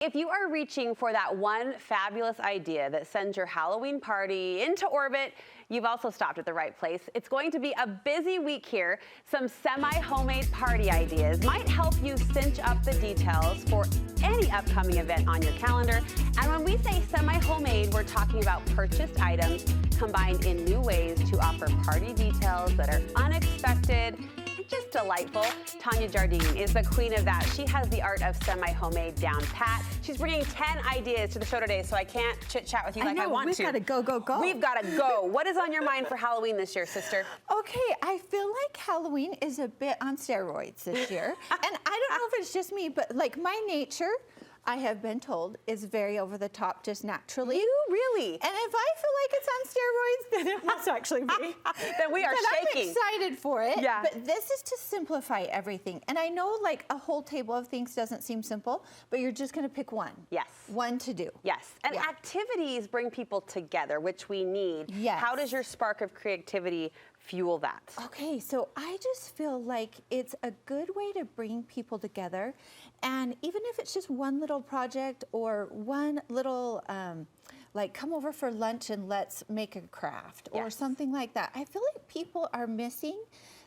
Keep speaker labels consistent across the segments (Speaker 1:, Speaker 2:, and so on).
Speaker 1: If you are reaching for that one fabulous idea that sends your Halloween party into orbit, you've also stopped at the right place. It's going to be a busy week here. Some semi-homemade party ideas might help you cinch up the details for any upcoming event on your calendar. And when we say semi-homemade, we're talking about purchased items combined in new ways to offer party details that are unexpected, just delightful. Tonia Jardine is the queen of that. She has the art of semi-homemade down pat. She's bringing 10 ideas to the show today, so I can't chit-chat with you like I want to.
Speaker 2: We've got to go, go, go.
Speaker 1: We've got to go. What is on your mind for Halloween this year, sister?
Speaker 2: Okay, I feel like Halloween is a bit on steroids this year. And I don't know if it's just me, but like my nature, I have been told, is very over the top just naturally.
Speaker 1: You really?
Speaker 2: And if I feel like it's on steroids, then it must actually be.
Speaker 1: Then we are shaking.
Speaker 2: I'm excited for it.
Speaker 1: Yeah.
Speaker 2: But this is to simplify everything. And I know like a whole table of things doesn't seem simple, but you're just going to pick one.
Speaker 1: Yes.
Speaker 2: One to do.
Speaker 1: Yes. And activities bring people together, which we need.
Speaker 2: Yes.
Speaker 1: How does your spark of creativity fuel that?
Speaker 2: Okay, so I just feel like it's a good way to bring people together. And even if it's just one little project or one little, like come over for lunch and let's make a craft or something like that. I feel like people are missing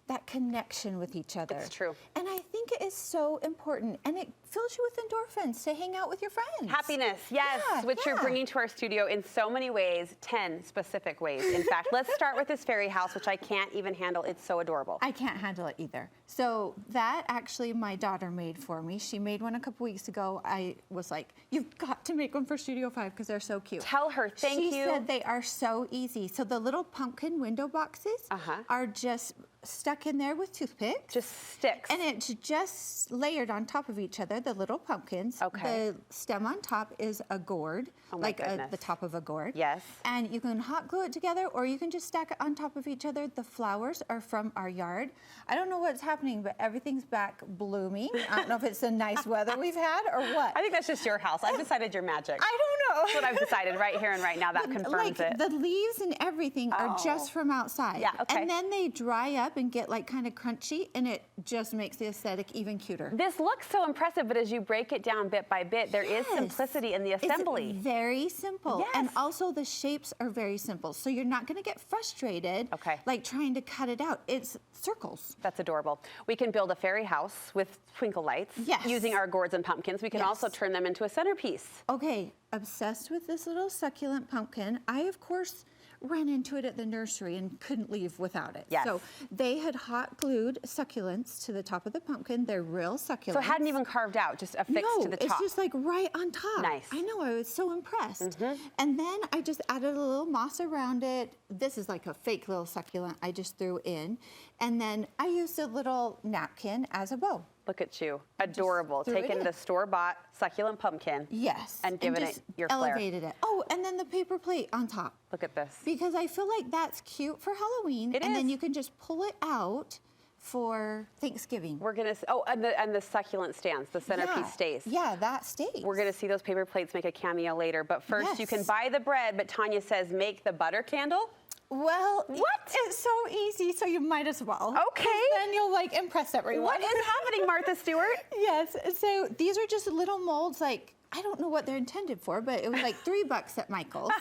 Speaker 2: that connection with each other.
Speaker 1: It's true.
Speaker 2: And I think it is so important. And it fills you with endorphins to hang out with your friends.
Speaker 1: Happiness, yes, which you're bringing to our studio in so many ways, 10 specific ways. In fact, let's start with this fairy house, which I can't even handle. It's so adorable.
Speaker 2: I can't handle it either. So that actually my daughter made for me. She made one a couple weeks ago. I was like, you've got to make one for Studio 5 because they're so cute.
Speaker 1: Tell her, thank you.
Speaker 2: She said they are so easy. So the little pumpkin window boxes are just stuck in there with toothpicks.
Speaker 1: Just sticks.
Speaker 2: And it's just layered on top of each other, the little pumpkins.
Speaker 1: Okay.
Speaker 2: The stem on top is a gourd, like the top of a gourd.
Speaker 1: Yes.
Speaker 2: And you can hot glue it together or you can just stack it on top of each other. The flowers are from our yard. I don't know what's happening, but everything's back blooming. I don't know if it's the nice weather we've had or what.
Speaker 1: I think that's just your house. I've decided you're magic.
Speaker 2: I don't know.
Speaker 1: That's what I've decided right here and right now. That confirms it.
Speaker 2: The leaves and everything are just from outside.
Speaker 1: Yeah, okay.
Speaker 2: And then they dry up and get like kind of crunchy, and it just makes the aesthetic even cuter.
Speaker 1: This looks so impressive, but as you break it down bit by bit, there is simplicity in the assembly.
Speaker 2: It's very simple.
Speaker 1: Yes.
Speaker 2: And also the shapes are very simple. So you're not going to get frustrated like trying to cut it out. It's circles.
Speaker 1: That's adorable. We can build a fairy house with twinkle lights using our gourds and pumpkins. We can also turn them into a centerpiece.
Speaker 2: Okay, obsessed with this little succulent pumpkin. I, of course, ran into it at the nursery and couldn't leave without it.
Speaker 1: Yes.
Speaker 2: So they had hot glued succulents to the top of the pumpkin. They're real succulents.
Speaker 1: So it hadn't even carved out, just affixed to the top.
Speaker 2: No, it's just like right on top.
Speaker 1: Nice.
Speaker 2: I know, I was so impressed. And then I just added a little moss around it. This is like a fake little succulent I just threw in. And then I used a little napkin as a bow.
Speaker 1: Look at you. Adorable. Taking the store-bought succulent pumpkin.
Speaker 2: Yes.
Speaker 1: And giving it your flair.
Speaker 2: Elevated it. Oh, and then the paper plate on top.
Speaker 1: Look at this.
Speaker 2: Because I feel like that's cute for Halloween. And then you can just pull it out for Thanksgiving.
Speaker 1: We're gonna, and the succulent stands, the centerpiece stays.
Speaker 2: Yeah, that stays.
Speaker 1: We're gonna see those paper plates make a cameo later, but first you can buy the bread, but Tonia says make the butter candle.
Speaker 2: Well, it's so easy, so you might as well.
Speaker 1: Okay.
Speaker 2: Then you'll like impress everyone.
Speaker 1: What is happening, Martha Stewart?
Speaker 2: Yes, so these are just little molds, like, I don't know what they're intended for, but it was like $3 at Michael's.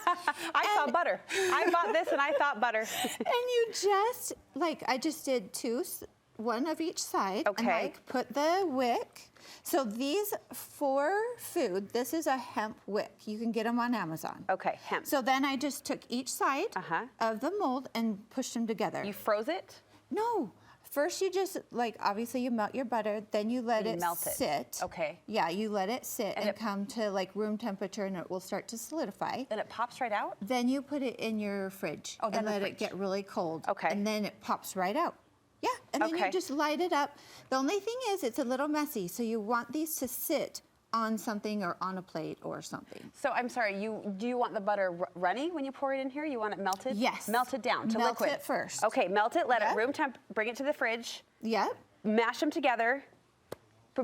Speaker 1: I saw butter. I bought this and I thought butter.
Speaker 2: And you just, like, I just did two, one of each side.
Speaker 1: Okay.
Speaker 2: And like put the wick. So these for food, this is a hemp wick. You can get them on Amazon.
Speaker 1: Okay, hemp.
Speaker 2: So then I just took each side of the mold and pushed them together.
Speaker 1: You froze it?
Speaker 2: No. First, you just, like, obviously you melt your butter, then you let it sit.
Speaker 1: Okay.
Speaker 2: Yeah, you let it sit and come to, like, room temperature, and it will start to solidify.
Speaker 1: Then it pops right out?
Speaker 2: Then you put it in your fridge and let it get really cold.
Speaker 1: Okay.
Speaker 2: And then it pops right out. Yeah, and then you just light it up. The only thing is it's a little messy, so you want these to sit on something or on a plate or something.
Speaker 1: So I'm sorry, do you want the butter runny when you pour it in here? You want it melted?
Speaker 2: Yes.
Speaker 1: Melted down to liquid?
Speaker 2: Melt it first.
Speaker 1: Okay, melt it, let it room temp, bring it to the fridge.
Speaker 2: Yep.
Speaker 1: Mash them together.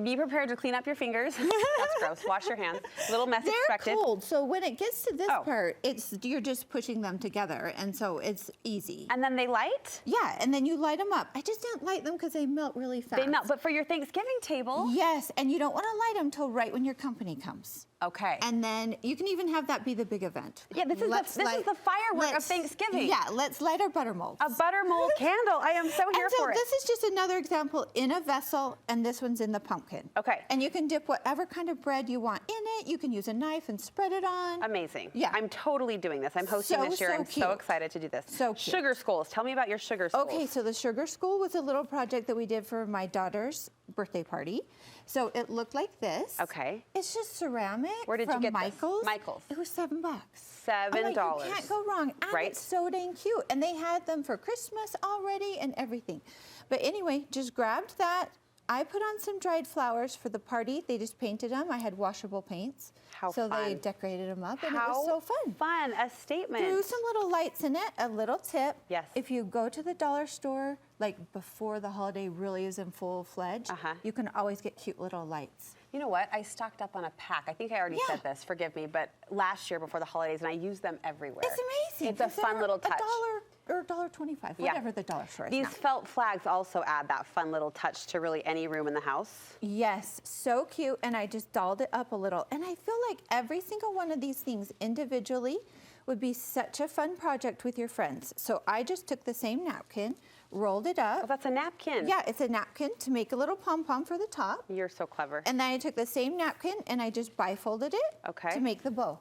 Speaker 1: Be prepared to clean up your fingers. That's gross. Wash your hands. A little mess expected.
Speaker 2: They're cold, so when it gets to this part, you're just pushing them together, and so it's easy.
Speaker 1: And then they light?
Speaker 2: Yeah, and then you light them up. I just didn't light them because they melt really fast.
Speaker 1: They melt, but for your Thanksgiving table?
Speaker 2: Yes, and you don't want to light them till right when your company comes.
Speaker 1: Okay.
Speaker 2: And then you can even have that be the big event.
Speaker 1: Yeah, this is the firework of Thanksgiving.
Speaker 2: Yeah, let's light our butter molds.
Speaker 1: A butter mold candle. I am so here for it.
Speaker 2: This is just another example in a vessel, and this one's in the pumpkin.
Speaker 1: Okay.
Speaker 2: And you can dip whatever kind of bread you want in it. You can use a knife and spread it on.
Speaker 1: Amazing.
Speaker 2: Yeah.
Speaker 1: I'm totally doing this. I'm hosting this year. I'm so excited to do this.
Speaker 2: So cute.
Speaker 1: Sugar skulls. Tell me about your sugar skulls.
Speaker 2: Okay, so the sugar skull was a little project that we did for my daughter's birthday party. So it looked like this.
Speaker 1: Okay.
Speaker 2: It's just ceramic.
Speaker 1: Where did you get
Speaker 2: Michael's.
Speaker 1: this? Michael's.
Speaker 2: It was $7.
Speaker 1: $7.
Speaker 2: I'm like, you can't go wrong. And
Speaker 1: right?
Speaker 2: It's so dang cute. And they had them for Christmas already and everything. But anyway, just grabbed that. I put on some dried flowers for the party. They just painted them. I had washable paints.
Speaker 1: How
Speaker 2: so
Speaker 1: fun.
Speaker 2: they decorated them up, and it was so fun.
Speaker 1: Fun, a statement.
Speaker 2: Threw some little lights in it, a little tip.
Speaker 1: Yes.
Speaker 2: If you go to the dollar store, like before the holiday really is in full-fledged, you can always get cute little lights.
Speaker 1: You know what? I stocked up on a pack. I think I already said this, forgive me, but last year before the holidays, and I used them everywhere.
Speaker 2: It's amazing.
Speaker 1: It's a fun little touch.
Speaker 2: $1 or $1.25, whatever the dollar store is
Speaker 1: These
Speaker 2: now.
Speaker 1: felt flags also add that fun little touch to really any room in the house.
Speaker 2: Yes, so cute, and I just dolled it up a little. And I feel like every single one of these things individually would be such a fun project with your friends. So I just took the same napkin, rolled it up.
Speaker 1: Oh, that's a napkin.
Speaker 2: Yeah, it's a napkin to make a little pom-pom for the top.
Speaker 1: You're so clever.
Speaker 2: And then I took the same napkin and I just bifolded it to make the bow.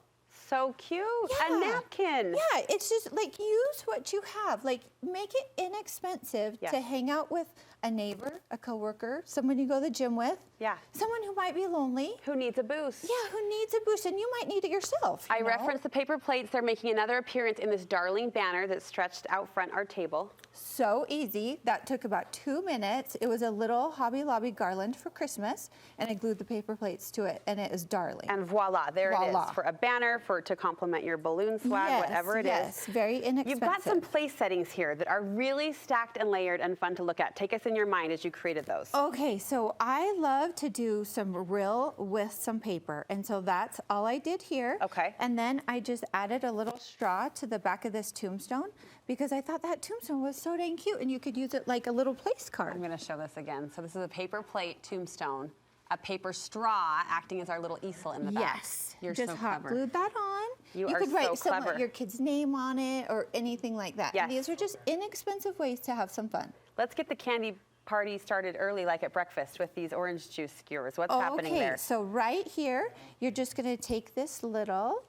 Speaker 1: So cute.
Speaker 2: Yeah.
Speaker 1: A napkin.
Speaker 2: Yeah, it's just like use what you have. Like make it inexpensive to hang out with a neighbor, a coworker, someone you go to the gym with.
Speaker 1: Yeah.
Speaker 2: Someone who might be lonely.
Speaker 1: Who needs a boost.
Speaker 2: Yeah, who needs a boost, and you might need it yourself.
Speaker 1: I referenced the paper plates. They're making another appearance in this darling banner that's stretched out front our table.
Speaker 2: So easy. That took about 2 minutes. It was a little Hobby Lobby garland for Christmas, and I glued the paper plates to it, and it is darling.
Speaker 1: And voila, there it is for a banner, to complement your balloon swag, whatever it is.
Speaker 2: Yes, very inexpensive.
Speaker 1: You've got some place settings here that are really stacked and layered and fun to look at. Take us in your mind as you created those.
Speaker 2: Okay, so I love to do some rill with some paper, and so that's all I did here.
Speaker 1: Okay.
Speaker 2: And then I just added a little straw to the back of this tombstone because I thought that tombstone was so dang cute, and you could use it like a little place card.
Speaker 1: I'm going to show this again. So this is a paper plate tombstone, a paper straw acting as our little easel in the back.
Speaker 2: Yes.
Speaker 1: You're
Speaker 2: just
Speaker 1: so
Speaker 2: hot
Speaker 1: clever.
Speaker 2: glued that on.
Speaker 1: You
Speaker 2: could write
Speaker 1: so clever.
Speaker 2: your kid's name on it or anything like that.
Speaker 1: Yes.
Speaker 2: And these are just inexpensive ways to have some fun.
Speaker 1: Let's get the candy party started early, like at breakfast, with these orange juice skewers. What's happening there?
Speaker 2: Okay, so right here, you're just going to take this little.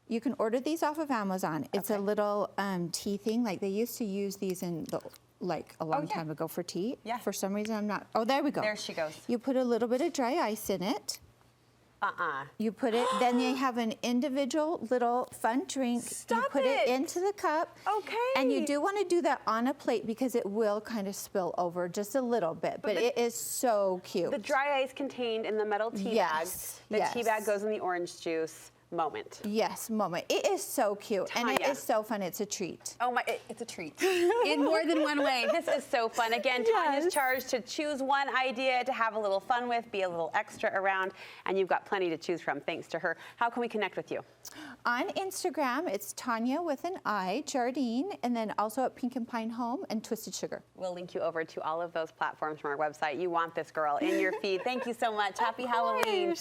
Speaker 2: You can order these off of Amazon. It's a little tea thing. Like they used to use these in the, like a long time ago for tea.
Speaker 1: Yeah.
Speaker 2: For some reason, I'm not. Oh, there we go.
Speaker 1: There she goes.
Speaker 2: You put a little bit of dry ice in it. You put it, then you have an individual little fun drink. You put it into the cup.
Speaker 1: Okay.
Speaker 2: And you do want to do that on a plate because it will kind of spill over just a little bit, but it is so cute.
Speaker 1: The dry ice contained in the metal tea bag. The tea bag goes in the orange juice. Moment.
Speaker 2: Yes, moment. It is so cute, and it is so fun. It's a treat.
Speaker 1: Oh my, it's a treat. In more than one way. This is so fun. Again, Tonia's charged to choose one idea to have a little fun with, be a little extra around, and you've got plenty to choose from thanks to her. How can we connect with you?
Speaker 2: On Instagram, it's Tonia with an I, Jardine, and then also at Pink and Pine Home and Twisted Sugar.
Speaker 1: We'll link you over to all of those platforms from our website. You want this girl in your feed. Thank you so much. Happy Halloween.